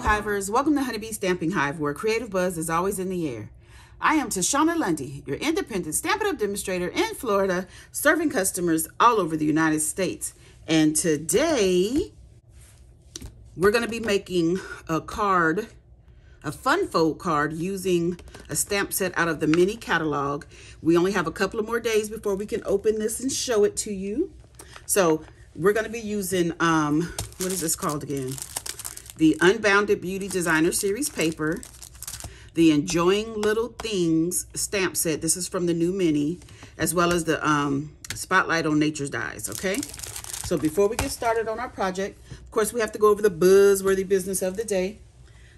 Hello Hivers, welcome to Honeybee Stamping Hive, where creative buzz is always in the air. I am Tashana Lundy, your independent Stampin' Up! Demonstrator in Florida, serving customers all over the United States. And today, we're going to be making a card, a fun fold card using a stamp set out of the mini catalog. We only have a couple of more days before we can open this and show it to you. So we're going to be using, what is this called again? The Unbounded Beauty Designer Series paper, the Enjoying Little Things stamp set. This is from the new mini, as well as the Spotlight on Nature's Dies, okay? So before we get started on our project, of course, we have to go over the buzzworthy business of the day.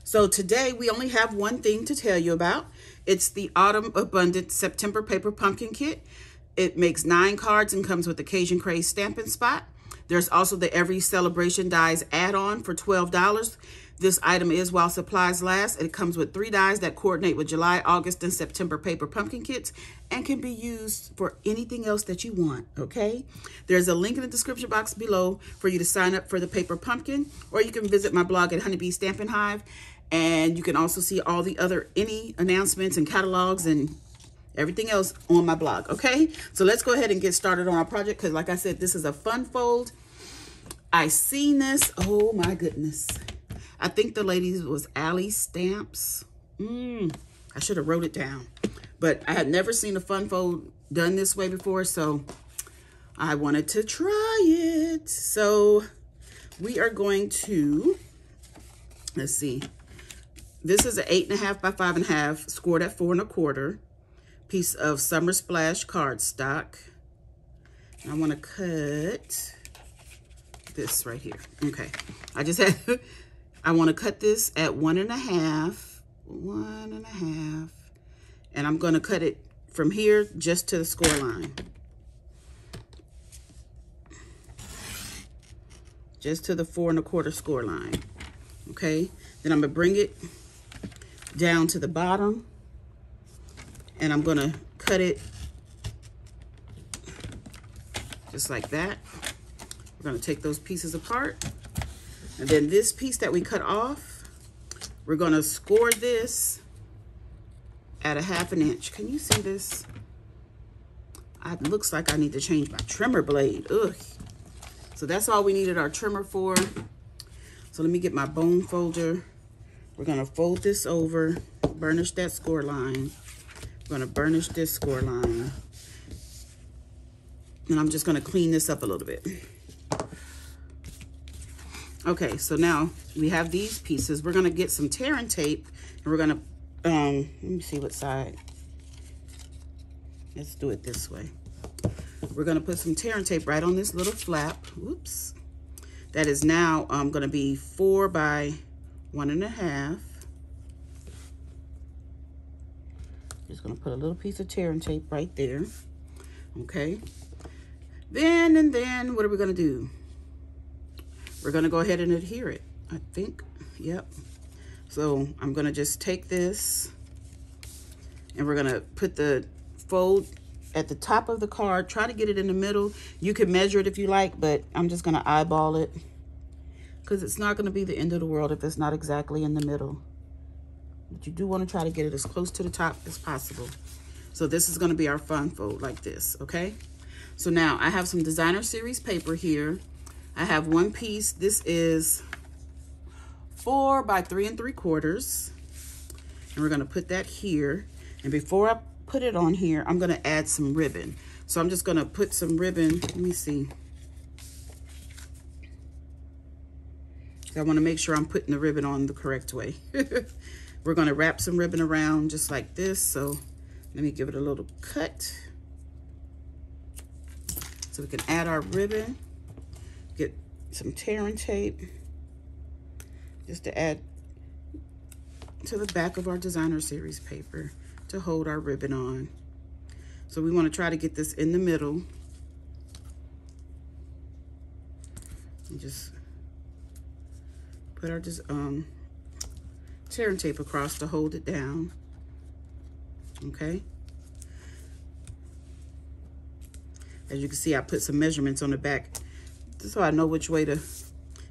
So today, we only have one thing to tell you about. It's the Autumn Abundant September Paper Pumpkin Kit. It makes 9 cards and comes with Occasion Craze Stampin' Spot. There's also the Every Celebration Dies add-on for $12. This item is while supplies last. It comes with 3 dies that coordinate with July, August, and September paper pumpkin kits and can be used for anything else that you want, okay? There's a link in the description box below for you to sign up for the paper pumpkin, or you can visit my blog at Honeybee Stampin' Hive, and you can also see all the other any announcements and catalogs and everything else on my blog, okay? So let's go ahead and get started on our project, because like I said, this is a fun fold. I seen this, oh my goodness. I think the ladies was Allie Stamps. I should have wrote it down. But I had never seen a fun fold done this way before, so I wanted to try it. So we are going to, let's see. This is an 8.5 by 5.5, scored at 4 1/4. Piece of Summer Splash cardstock. I want to cut this right here. Okay, I just had I want to cut this at 1.5, and I'm going to cut it from here just to the score line, just to the 4 1/4 score line. Okay, then I'm gonna bring it down to the bottom, and I'm gonna cut it just like that. We're gonna take those pieces apart. And then this piece that we cut off, we're gonna score this at 1/2 inch. Can you see this? It looks like I need to change my trimmer blade. Ugh. So that's all we needed our trimmer for. So let me get my bone folder. We're gonna fold this over, burnish that score line. We're gonna burnish this score line. And I'm just gonna clean this up a little bit. Okay, so now we have these pieces. We're gonna get some tear and tape, and we're gonna, let me see what side. Let's do it this way. We're gonna put some tear and tape right on this little flap. Oops. That is now gonna be 4 by 1.5. Just gonna put a little piece of tear and tape right there. Okay. Then what are we gonna do? We're gonna go ahead and adhere it, I think. Yep. So I'm gonna just take this, and we're gonna put the fold at the top of the card. Try to get it in the middle. You can measure it if you like, but I'm just gonna eyeball it, because it's not gonna be the end of the world if it's not exactly in the middle. But you do wanna try to get it as close to the top as possible. So this is gonna be our fun fold like this, okay? So now I have some designer series paper here. I have one piece. This is 4 by 3 3/4. And we're gonna put that here. And before I put it on here, I'm gonna add some ribbon. So I'm just gonna put some ribbon, let me see. I wanna make sure I'm putting the ribbon on the correct way. We're gonna wrap some ribbon around just like this. So let me give it a little cut, so we can add our ribbon. Get some tear and tape just to add to the back of our designer series paper to hold our ribbon on. So we want to try to get this in the middle. And just put our tear and tape across to hold it down. Okay. As you can see, I put some measurements on the back so I know which way to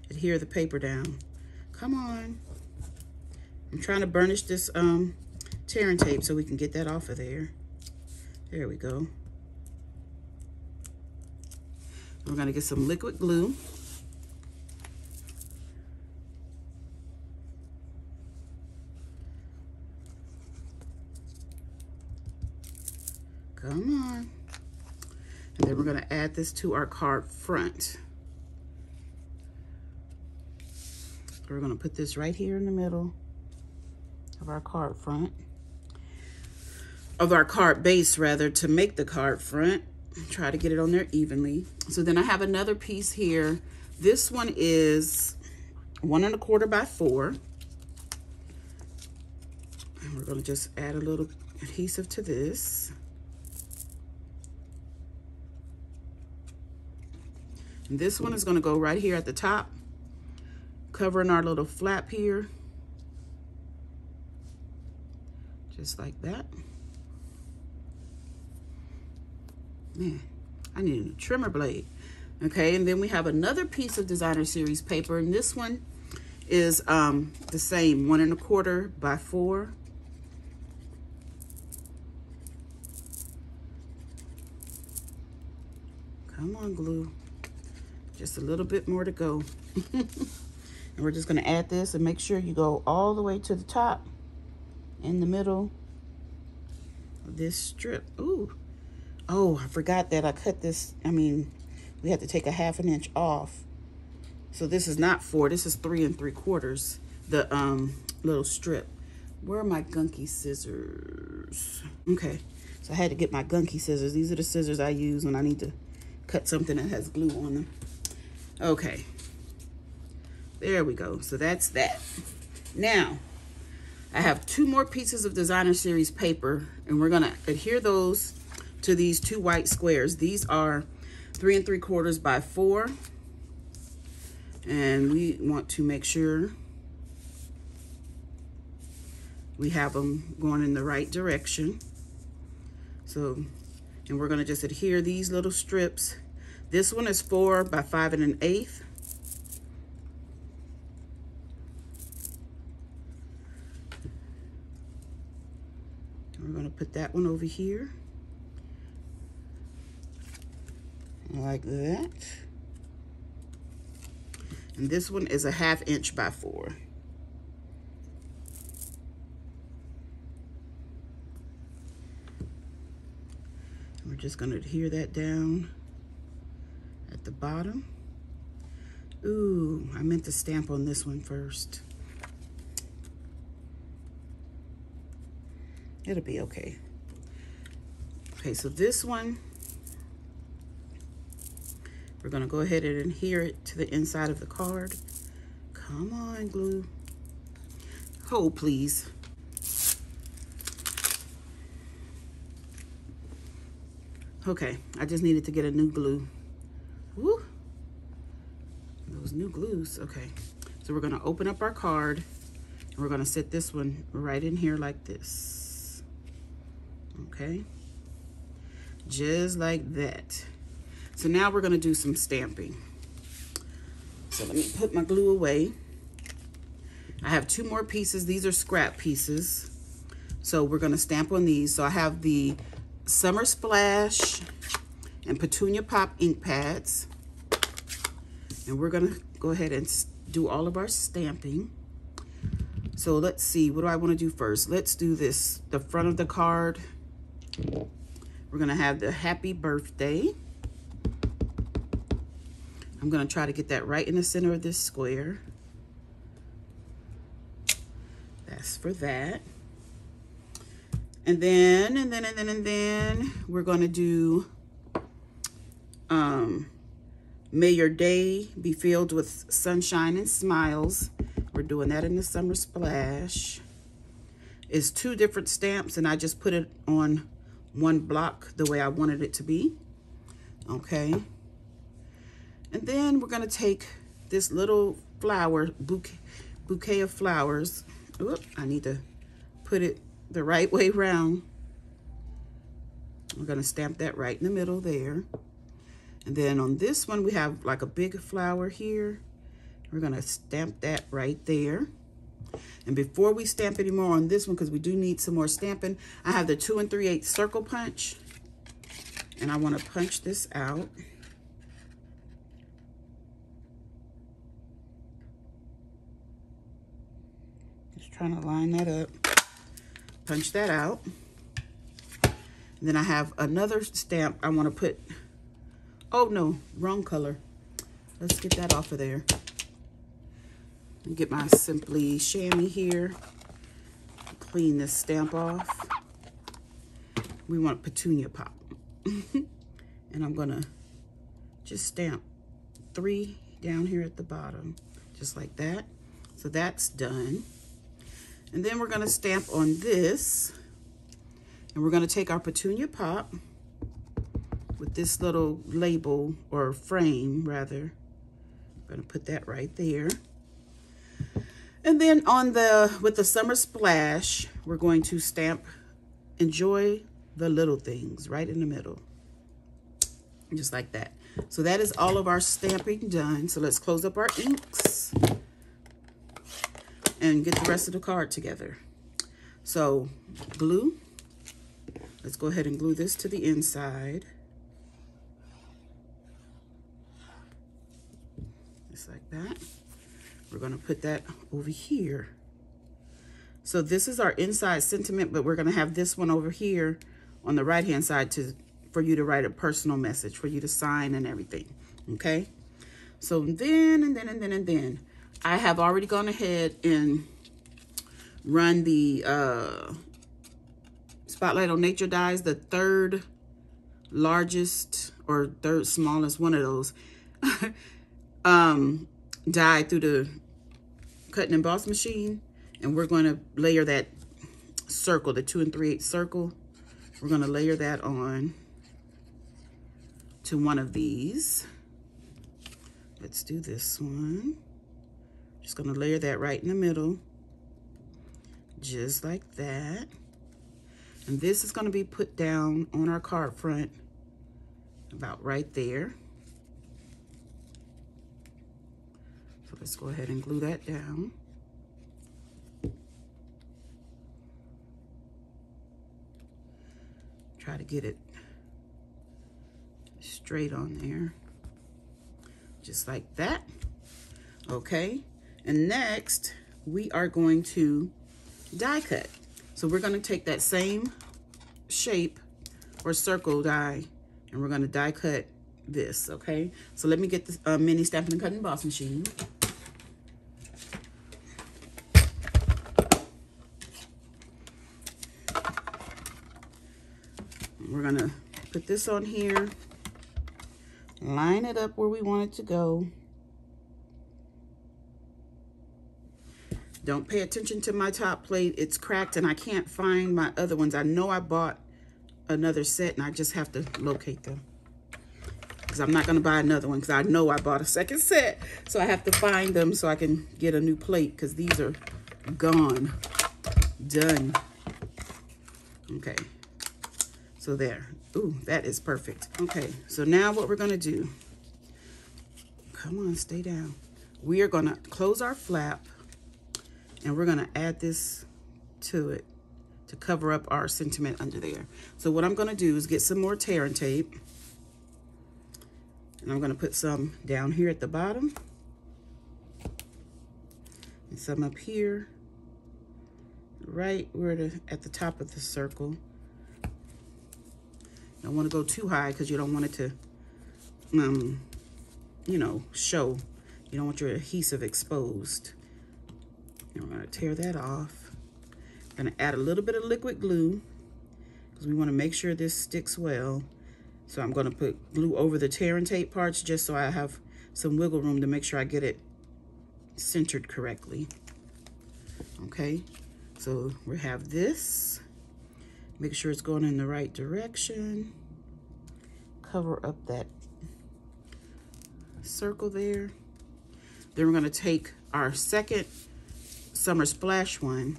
adhere the paper down. Come on. I'm trying to burnish this tearing tape so we can get that off of there. There we go. We're gonna get some liquid glue. Come on. And then we're gonna add this to our card front. We're gonna put this right here in the middle of our card front. Of our card base, rather, to make the card front. Try to get it on there evenly. So then I have another piece here. This one is 1 1/4 by 4. And we're gonna just add a little adhesive to this. And this one is gonna go right here at the top, covering our little flap here. Just like that. Man, I need a trimmer blade. Okay, and then we have another piece of designer series paper, and this one is the same, 1 1/4 by 4. Come on, glue. Just a little bit more to go. And we're just gonna add this and make sure you go all the way to the top in the middle of this strip. Ooh. Oh, I forgot that I cut this. I mean, we had to take a 1/2 inch off. So this is not 4, this is 3 3/4, the little strip. Where are my gunky scissors? Okay, so I had to get my gunky scissors. These are the scissors I use when I need to cut something that has glue on them. Okay, there we go. So that's that. Now, I have 2 more pieces of designer series paper, and we're gonna adhere those to these 2 white squares. These are 3 3/4 by 4. And we want to make sure we have them going in the right direction. So, and we're gonna just adhere these little strips. This one is 4 by 5 1/8. And we're gonna put that one over here. Like that. And this one is a 1/2 inch by 4. We're just going to adhere that down at the bottom. Ooh, I meant to stamp on this one first. It'll be okay. Okay, so this one, we're gonna go ahead and adhere it to the inside of the card. Come on, glue. Hold, please. Okay, I just needed to get a new glue. Woo! Those new glues, okay. So we're gonna open up our card, and we're gonna set this one right in here like this. Okay? Just like that. So now we're gonna do some stamping. So let me put my glue away. I have 2 more pieces. These are scrap pieces. So we're gonna stamp on these. So I have the Summer Splash and Petunia Pop ink pads. And we're gonna go ahead and do all of our stamping. So let's see, what do I wanna do first? Let's do this, the front of the card. We're gonna have the happy birthday. I'm gonna try to get that right in the center of this square. That's for that. And then we're gonna do May Your Day Be Filled with Sunshine and Smiles. We're doing that in the Summer Splash. It's 2 different stamps, and I just put it on one block the way I wanted it to be. Okay. And then we're gonna take this little flower, bouquet of flowers. Oop, I need to put it the right way around. We're gonna stamp that right in the middle there. And then on this one, we have like a big flower here. We're gonna stamp that right there. And before we stamp anymore on this one, because we do need some more stamping, I have the 2 3/8 circle punch. And I want to punch this out. Just trying to line that up. Punch that out. And then I have another stamp I want to put. Oh no, wrong color. Let's get that off of there. And get my Simply Chamois here. Clean this stamp off. We want Petunia Pop. And I'm gonna just stamp 3 down here at the bottom, just like that. So that's done. And then we're gonna stamp on this, and we're gonna take our Petunia Pop with this little label, or frame rather. I'm gonna put that right there. And then on with the Summer Splash, we're going to stamp Enjoy the Little Things right in the middle. Just like that. So that is all of our stamping done. So let's close up our inks and get the rest of the card together. So glue. Let's go ahead and glue this to the inside. Just like that. We're going to put that over here. So this is our inside sentiment, but we're going to have this one over here on the right hand side for you to write a personal message, for you to sign and everything. Okay. So then I have already gone ahead and run the Spotlight on Nature dies, the third largest or third smallest, one of those, die through the cut and emboss machine. And we're going to layer that circle, the 2 3/8 circle. We're going to layer that on to one of these. Let's do this one. Just going to layer that right in the middle, just like that. And this is going to be put down on our card front, about right there. So let's go ahead and glue that down. Try to get it straight on there, just like that. Okay, and next we are going to die cut. So we're going to take that same shape or circle die, and we're going to die cut this. Okay, so let me get this mini Stampin' and Cut and Emboss machine. We're gonna put this on here, line it up where we want it to go. Don't pay attention to my top plate. It's cracked and I can't find my other ones. I know I bought another set and I just have to locate them, because I'm not gonna buy another one because I know I bought a second set. So I have to find them so I can get a new plate, because these are gone. Done. Okay. So there. Ooh, that is perfect. Okay, so now what we're gonna do, come on, stay down. We are gonna close our flap and we're gonna add this to it to cover up our sentiment under there. So what I'm gonna do is get some more tear and tape, and I'm gonna put some down here at the bottom and some up here, right where at the top of the circle. Don't want to go too high because you don't want it to, you know, show. You don't want your adhesive exposed. And we're going to tear that off. I'm going to add a little bit of liquid glue because we want to make sure this sticks well. So I'm going to put glue over the tear and tape parts just so I have some wiggle room to make sure I get it centered correctly. Okay, so we have this. Make sure it's going in the right direction. Cover up that circle there. Then we're going to take our second Summer Splash one,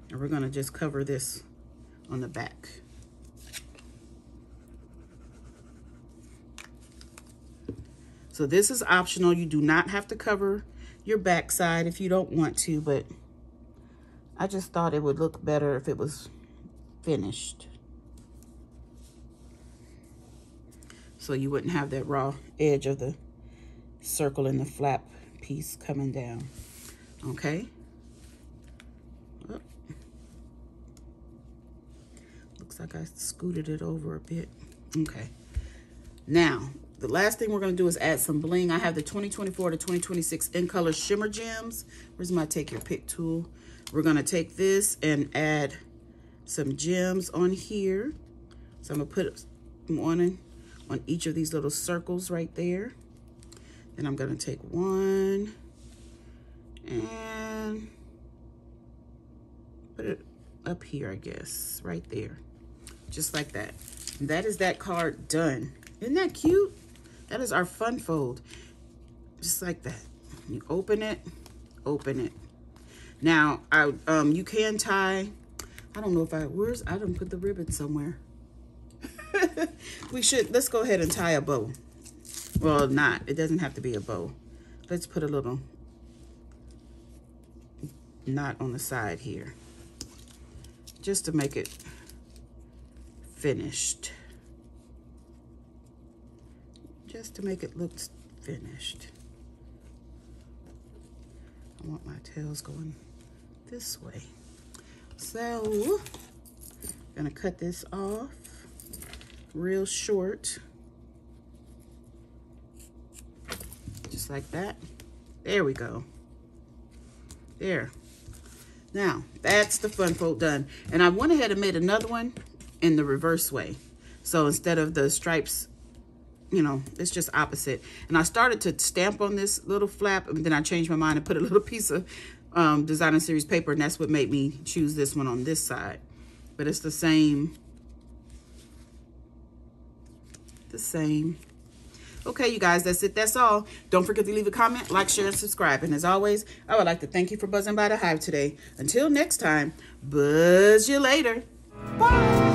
and we're going to just cover this on the back. So this is optional. You do not have to cover your back side if you don't want to, but I just thought it would look better if it was finished. So you wouldn't have that raw edge of the circle and the flap piece coming down. Okay. Oh. Looks like I scooted it over a bit. Okay. Now, the last thing we're going to do is add some bling. I have the 2024 to 2026 In Color Shimmer Gems. Where's my Take Your Pick tool? We're going to take this and add some gems on here. So I'm going to put one on each of these little circles right there. Then I'm going to take one and put it up here, I guess, right there. Just like that. And that is that card done. Isn't that cute? That is our fun fold. Just like that. You open it, open it. Now, you can tie, I don't know if I didn't put the ribbon somewhere. Let's go ahead and tie a bow. Well, it doesn't have to be a bow. Let's put a little knot on the side here, just to make it finished. Just to make it look finished. I want my tails going this way. So, I'm gonna cut this off real short. Just like that. There we go. There. Now, that's the fun fold done. And I went ahead and made another one in the reverse way. So instead of the stripes, you know, it's just opposite. And I started to stamp on this little flap, and then I changed my mind and put a little piece of Designer Series paper, and that's what made me choose this one on this side. But it's the same. Okay, you guys, that's it. That's all. Don't forget to leave a comment, like, share, and subscribe. And as always, I would like to thank you for buzzing by the Hive today. Until next time, buzz you later. Bye.